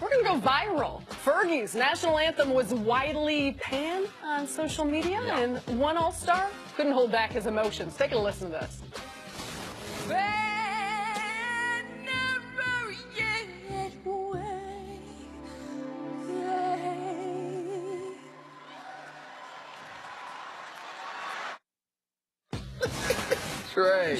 We're going to go viral. Fergie's national anthem was widely panned on social media, and one All-Star couldn't hold back his emotions. Take a listen to this.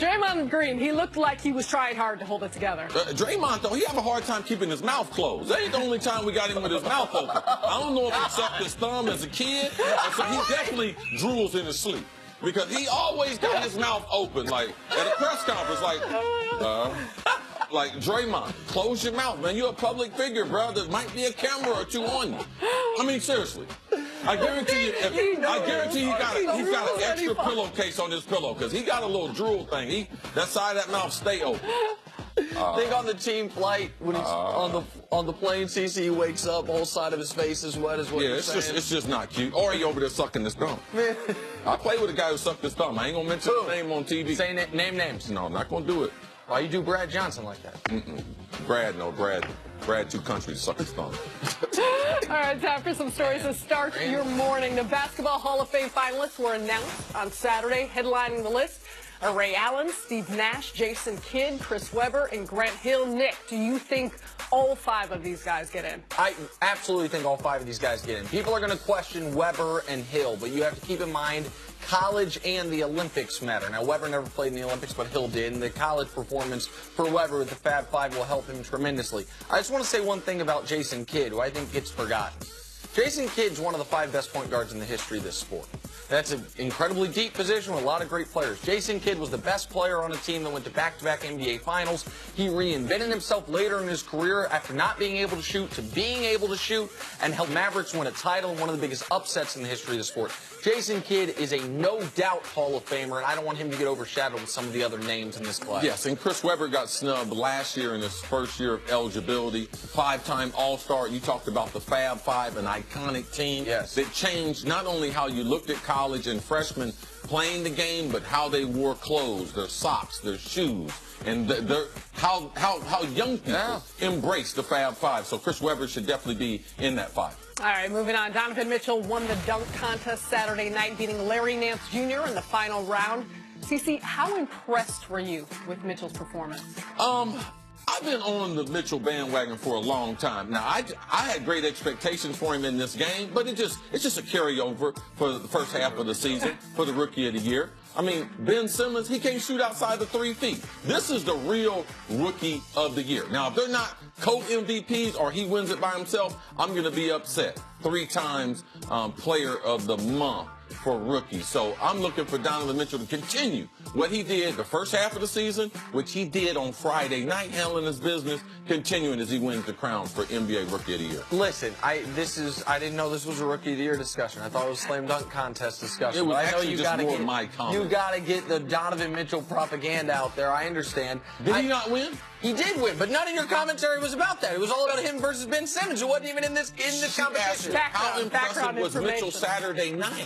Draymond Green, he looked like he was trying hard to hold it together. Draymond, though, he have a hard time keeping his mouth closed. That ain't the only time we got him with his mouth open. I don't know if he sucked his thumb as a kid, or so he definitely drools in his sleep. Because he always got his mouth open, like, at a press conference, like, Draymond, close your mouth, man. You're a public figure, bro. There might be a camera or two on you. I mean, seriously. I guarantee you, he's got an extra pillowcase on his pillow because he got a little drool thing. That side of that mouth stay open. Think on the team flight when he's on the plane, CC, he wakes up, whole side of his face is wet, is what you're saying. It's just not cute. Or he over there sucking his thumb. I played with a guy who sucked his thumb. I ain't gonna mention his name on TV. Say name names. No, I'm not gonna do it. Why you do Brad Johnson like that? Brad, 2 countries suck his thumb. All right, time for some stories to start your morning. The Basketball Hall of Fame finalists were announced on Saturday. Headlining the list are Ray Allen, Steve Nash, Jason Kidd, Chris Webber, and Grant Hill. Nick, do you think all 5 of these guys get in? I absolutely think all 5 of these guys get in. People are going to question Webber and Hill, but you have to keep in mind college and the Olympics matter. Now, Webber never played in the Olympics, but Hill did, and the college performance for Webber with the Fab Five will help him tremendously. I just want to say one thing about Jason Kidd, who I think gets forgotten. Jason Kidd's one of the 5 best point guards in the history of this sport. That's an incredibly deep position with a lot of great players. Jason Kidd was the best player on a team that went to back-to-back NBA Finals. He reinvented himself later in his career after not being able to shoot to being able to shoot and helped Mavericks win a title, one of the biggest upsets in the history of the sport. Jason Kidd is a no-doubt Hall of Famer, and I don't want him to get overshadowed with some of the other names in this class. Yes, and Chris Webber got snubbed last year in his first year of eligibility. 5-time All-Star. You talked about the Fab Five, an iconic team that changed not only how you looked at college and freshmen playing the game, but how they wore clothes, their socks, their shoes, and how young people embrace the Fab Five. So Chris Webber should definitely be in that 5. All right, moving on. Donovan Mitchell won the dunk contest Saturday night, beating Larry Nance Jr. in the final round. CC, how impressed were you with Mitchell's performance? I've been on the Mitchell bandwagon for a long time. Now, I had great expectations for him in this game, but it's just a carryover for the first half of the season for the Rookie of the Year. I mean, Ben Simmons, he can't shoot outside the 3 feet. This is the real Rookie of the Year. Now, if they're not co-MVPs or he wins it by himself, I'm going to be upset. 3 times Player of the Month for rookies. So I'm looking for Donovan Mitchell to continue what he did the first half of the season, which he did on Friday night, handling his business, continuing as he wins the crown for NBA Rookie of the Year. Listen, I didn't know this was a Rookie of the Year discussion. I thought it was a slam dunk contest discussion. It was I know actually just more my comment. You got to get the Donovan Mitchell propaganda out there. I understand. Did he not win? He did win, but none of your commentary was about that. It was all about him versus Ben Simmons, who wasn't even in this competition. How impressive was Mitchell Saturday night,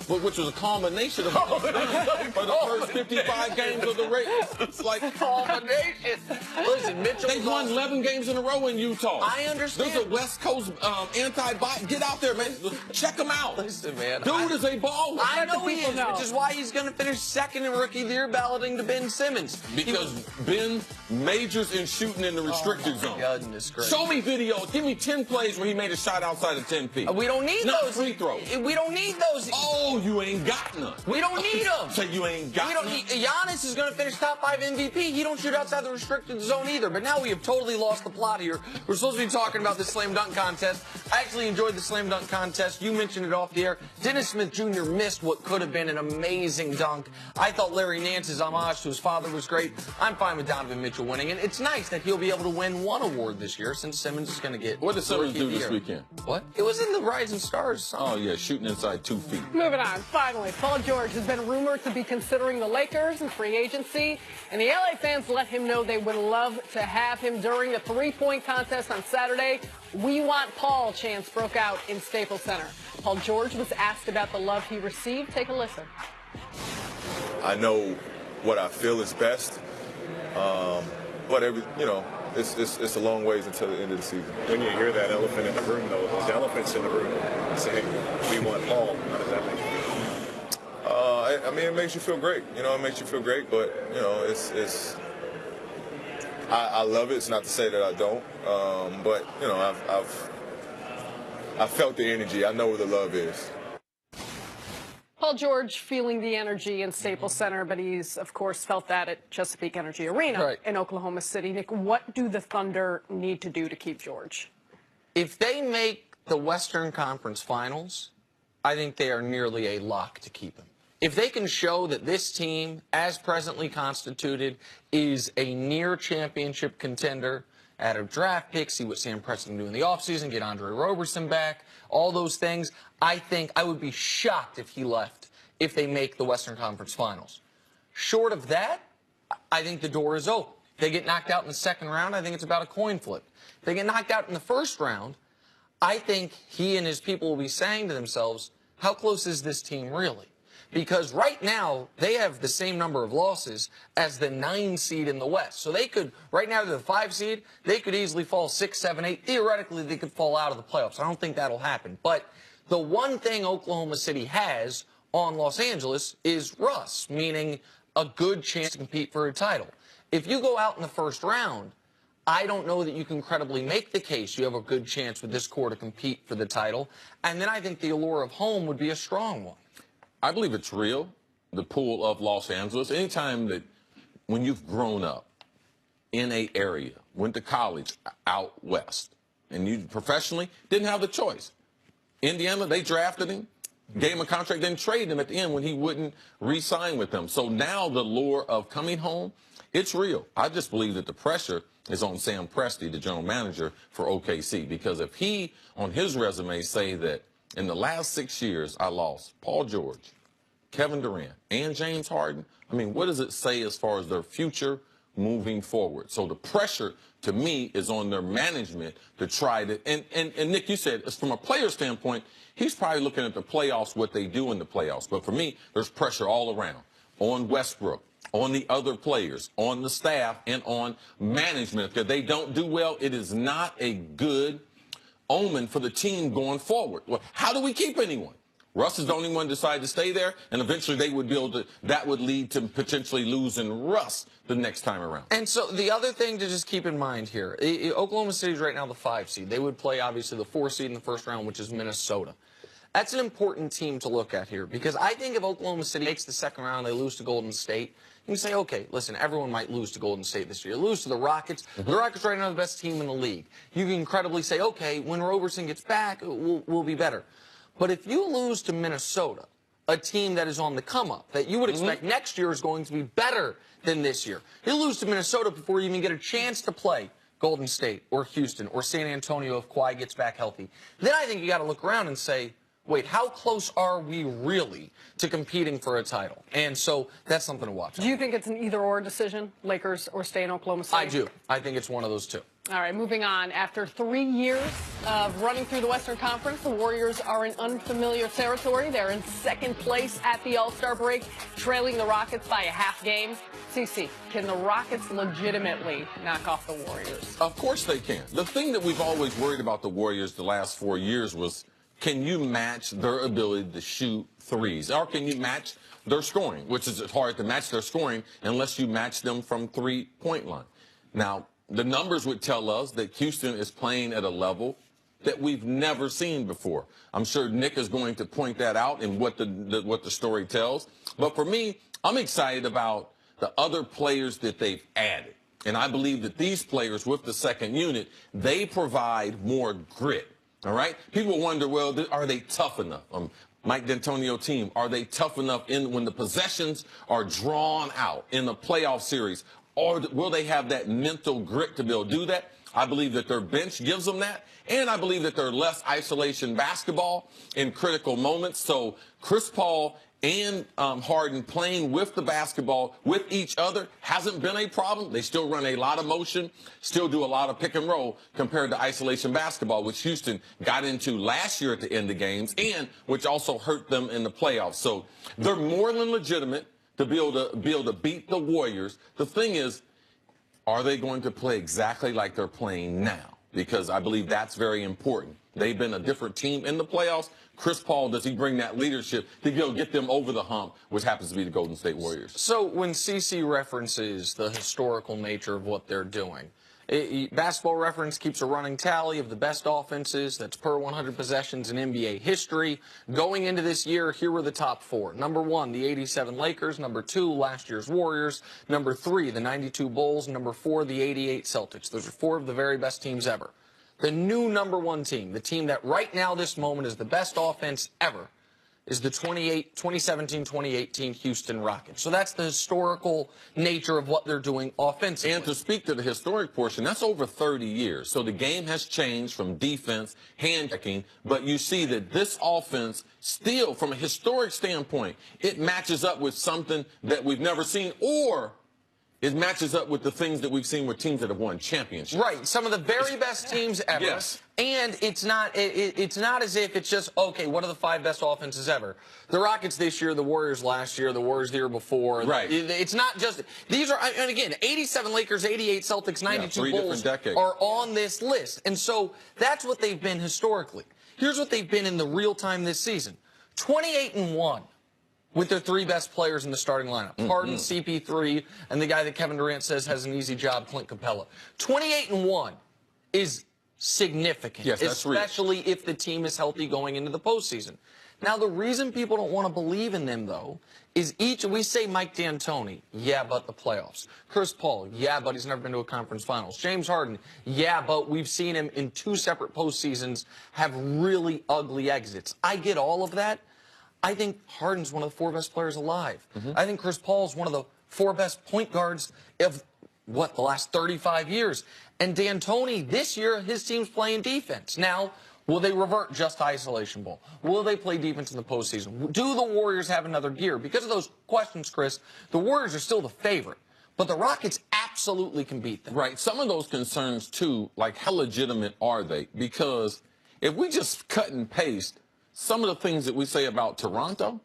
which was a culmination of for the first 55 games of the race. It's like culmination. Listen, Mitchell. They won 11 games in a row in Utah. I understand. There's a West Coast anti-bot. Get out there, man. Check him out. Listen, man. Dude is a baller. I know he is, which is why he's going to finish second in Rookie of the Year, balloting to Ben Simmons. Because Ben majors in shooting in the restricted zone. Goodness gracious. Show me videos. Give me 10 plays where he made a shot outside of 10 feet. We don't need Not those. free throws. We don't need those. Oh, you ain't got none. We don't need them. So you ain't got none? Giannis is going to finish top 5 MVP. He don't shoot outside the restricted zone either. But now we have totally lost the plot here. We're supposed to be talking about the slam dunk contest. I actually enjoyed the slam dunk contest. You mentioned it off the air. Dennis Smith Jr. missed what could have been an amazing dunk. I thought Larry Nance's homage to his father was great. I'm fine with Donovan Mitchell winning. And it's nice that he'll be able to win 1 award this year since Simmons is going to get. What did Simmons do this weekend? What? It was in the Rising Stars song. Oh, yeah, shooting inside 2 feet. Moving on. Finally, Paul George has been rumored to be considering the Lakers in free agency, and the LA fans let him know they would love to have him during the 3-point contest on Saturday. "We want Paul" chants broke out in Staples Center. Paul George was asked about the love he received. Take a listen. I know what I feel is best, but it's a long ways until the end of the season. When you hear that elephant in the room, though, those elephants in the room saying, we want Paul, how does that make you feel? I mean, it makes you feel great. You know, it makes you feel great, but, you know, I love it. It's not to say that I don't, but, you know, I've felt the energy. I know where the love is. Paul George feeling the energy in Staples Center, but he's, of course, felt that at Chesapeake Energy Arena in Oklahoma City. Nick, what do the Thunder need to do to keep George? If they make the Western Conference Finals, I think they are nearly a lock to keep him. If they can show that this team, as presently constituted, is a near championship contender, add a draft pick, see what Sam Preston can do in the offseason, get Andre Roberson back, all those things, I think I would be shocked if he left if they make the Western Conference Finals. Short of that, I think the door is open. If they get knocked out in the second round, I think it's about a coin flip. If they get knocked out in the first round, I think he and his people will be saying to themselves, how close is this team really? Because right now, they have the same number of losses as the 9 seed in the West. So they could, right now, they're the 5 seed, they could easily fall 6, 7, 8. Theoretically, they could fall out of the playoffs. I don't think that'll happen. But the one thing Oklahoma City has on Los Angeles is Russ, meaning a good chance to compete for a title. If you go out in the first round, I don't know that you can credibly make the case you have a good chance with this core to compete for the title. And then I think the allure of home would be a strong one. I believe it's real, the pool of Los Angeles. Anytime that when you've grown up in a area, went to college out west, and you professionally didn't have the choice. Indiana, they drafted him, gave him a contract, then traded him at the end when he wouldn't re-sign with them. So now the lure of coming home, it's real. I just believe that the pressure is on Sam Presti, the general manager for OKC, because if he, on his resume, say that in the last 6 years, I lost Paul George, Kevin Durant, and James Harden. I mean, what does it say as far as their future moving forward? So the pressure, to me, is on their management to try to, and Nick, you said, from a player standpoint, he's probably looking at the playoffs, what they do in the playoffs. But for me, there's pressure all around, on Westbrook, on the other players, on the staff, and on management. If they don't do well, it is not a good omen for the team going forward. Well, how do we keep anyone? Russ is the only one decided to stay there, and eventually they would be able to, that would lead to potentially losing Russ the next time around. And so the other thing to just keep in mind here, Oklahoma City is right now the 5 seed. They would play, obviously, the 4 seed in the first round, which is Minnesota. That's an important team to look at here, because I think if Oklahoma City makes the second round, they lose to Golden State, you can say, okay, listen, everyone might lose to Golden State this year. Lose to the Rockets. The Rockets right now are the best team in the league. You can credibly say, okay, when Roberson gets back, we'll be better. But if you lose to Minnesota, a team that is on the come-up, that you would expect next year is going to be better than this year, you lose to Minnesota before you even get a chance to play Golden State or Houston or San Antonio if Kawhi gets back healthy. Then I think you got to look around and say, wait, how close are we really to competing for a title? And so that's something to watch. Do you think it's an either-or decision, Lakers or stay in Oklahoma City? I do. I think it's one of those two. All right, moving on. After 3 years of running through the Western Conference, the Warriors are in unfamiliar territory. They're in second place at the All-Star break, trailing the Rockets by a half game. CC, can the Rockets legitimately knock off the Warriors? Of course they can. The thing that we've always worried about the Warriors the last 4 years was, can you match their ability to shoot threes? Or can you match their scoring, which is hard to match their scoring unless you match them from three-point line. Now, the numbers would tell us that Houston is playing at a level that we've never seen before. I'm sure Nick is going to point that out in what the story tells. But for me, I'm excited about the other players that they've added. And I believe that these players with the second unit, they provide more grit. All right? People wonder, well, are they tough enough? Mike D'Antonio team, are they tough enough when the possessions are drawn out in the playoff series? Or will they have that mental grit to be able to do that? I believe that their bench gives them that. And I believe that they're less isolation basketball in critical moments. So Chris Paul and Harden playing with the basketball with each other hasn't been a problem. They still run a lot of motion, still do a lot of pick and roll compared to isolation basketball, which Houston got into last year at the end of games and which also hurt them in the playoffs. So they're more than legitimate to be able to beat the Warriors. The thing is, Are they going to play exactly like they're playing now? Because I believe that's very important. They've been a different team in the playoffs. Chris Paul, does he bring that leadership to get them over the hump, which happens to be the Golden State Warriors? So when CC references the historical nature of what they're doing, Basketball Reference keeps a running tally of the best offenses that's per 100 possessions in NBA history. Going into this year, here were the top 4. Number 1, the 87 Lakers. Number 2, last year's Warriors. Number 3, the 92 Bulls. Number 4, the 88 Celtics. Those are 4 of the very best teams ever. The new number 1 team, the team that right now, this moment, is the best offense ever, is the 2017-2018 Houston Rockets. So that's the historical nature of what they're doing offensively. And to speak to the historic portion, that's over 30 years. So the game has changed from defense, hand-checking, but you see that this offense still, from a historic standpoint, it matches up with something that we've never seen, or it matches up with the things that we've seen with teams that have won championships. Right, some of the very best teams ever. Yes. And it's not as if it's just, okay, what are the 5 best offenses ever? The Rockets this year, the Warriors last year, the Warriors the year before. Right. It's not just, these are, and again, 87 Lakers, 88 Celtics, 92 Bulls are on this list. And so that's what they've been historically. Here's what they've been in the real time this season. 28-1. With their 3 best players in the starting lineup. Harden, CP3, and the guy that Kevin Durant says has an easy job, Clint Capella. 28-1 is significant, yes, that's especially if the team is healthy going into the postseason. Now, the reason people don't want to believe in them, though, is we say Mike D'Antoni, yeah, but the playoffs. Chris Paul, yeah, but he's never been to a conference finals. James Harden, yeah, but we've seen him in 2 separate postseasons have really ugly exits. I get all of that. I think Harden's one of the 4 best players alive. I think Chris Paul's one of the 4 best point guards of, the last 35 years. And D'Antoni, this year, his team's playing defense. Now, will they revert just to isolation ball? Will they play defense in the postseason? Do the Warriors have another gear? Because of those questions, Chris, the Warriors are still the favorite. But the Rockets absolutely can beat them. Right. Some of those concerns, too, like how legitimate are they? Because if we just cut and paste some of the things that we say about Toronto,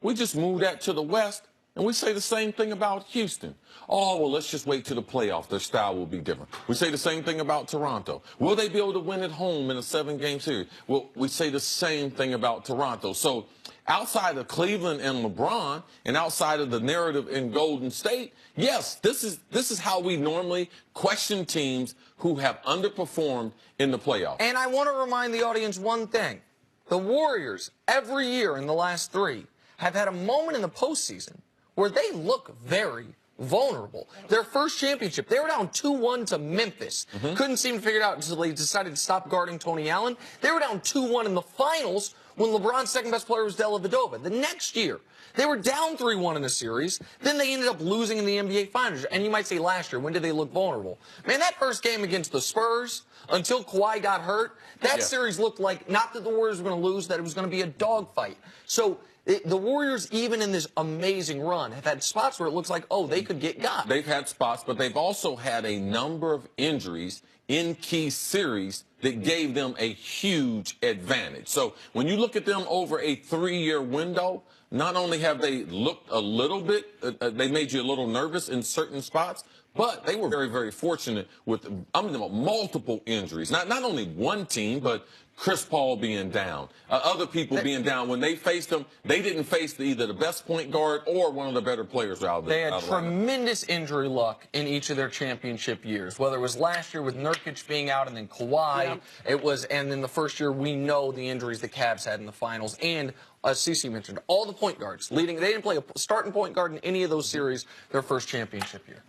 we just move that to the West, and we say the same thing about Houston. Oh, well, let's just wait till the playoffs. Their style will be different. We say the same thing about Toronto. Will they be able to win at home in a 7-game series? Well, we say the same thing about Toronto. So outside of Cleveland and LeBron, and outside of the narrative in Golden State, yes, this is how we normally question teams who have underperformed in the playoffs. And I want to remind the audience one thing. The Warriors, every year in the last 3, have had a moment in the postseason where they look very vulnerable. Their first championship, they were down 2-1 to Memphis. Couldn't seem to figure it out until they decided to stop guarding Tony Allen. They were down 2-1 in the finals when LeBron's second-best player was Dellavedova. The next year, they were down 3-1 in a series. Then they ended up losing in the NBA Finals. And you might say last year, when did they look vulnerable? Man, that first game against the Spurs, until Kawhi got hurt, that series looked like, not that the Warriors were going to lose, that it was going to be a dogfight. So the Warriors, even in this amazing run, have had spots where it looks like, oh, they could get got. They've had spots, but they've also had a number of injuries in key series that gave them a huge advantage. So when you look at them over a 3-year window, not only have they looked a little bit, they made you a little nervous in certain spots, but they were very, very fortunate with multiple injuries. Not only one team, but Chris Paul being down, other people being down. When they faced them, they didn't face either the best point guard or one of the better players out there. They had tremendous injury luck in each of their championship years, whether it was last year with Nurkic being out and then Kawhi. It was, and then the first year we know the injuries the Cavs had in the finals. And as CC mentioned, all the point guards leading, they didn't play a starting point guard in any of those series their first championship year.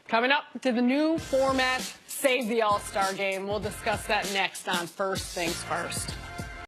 Coming up, did the new format save the All-Star game? We'll discuss that next on First Things First.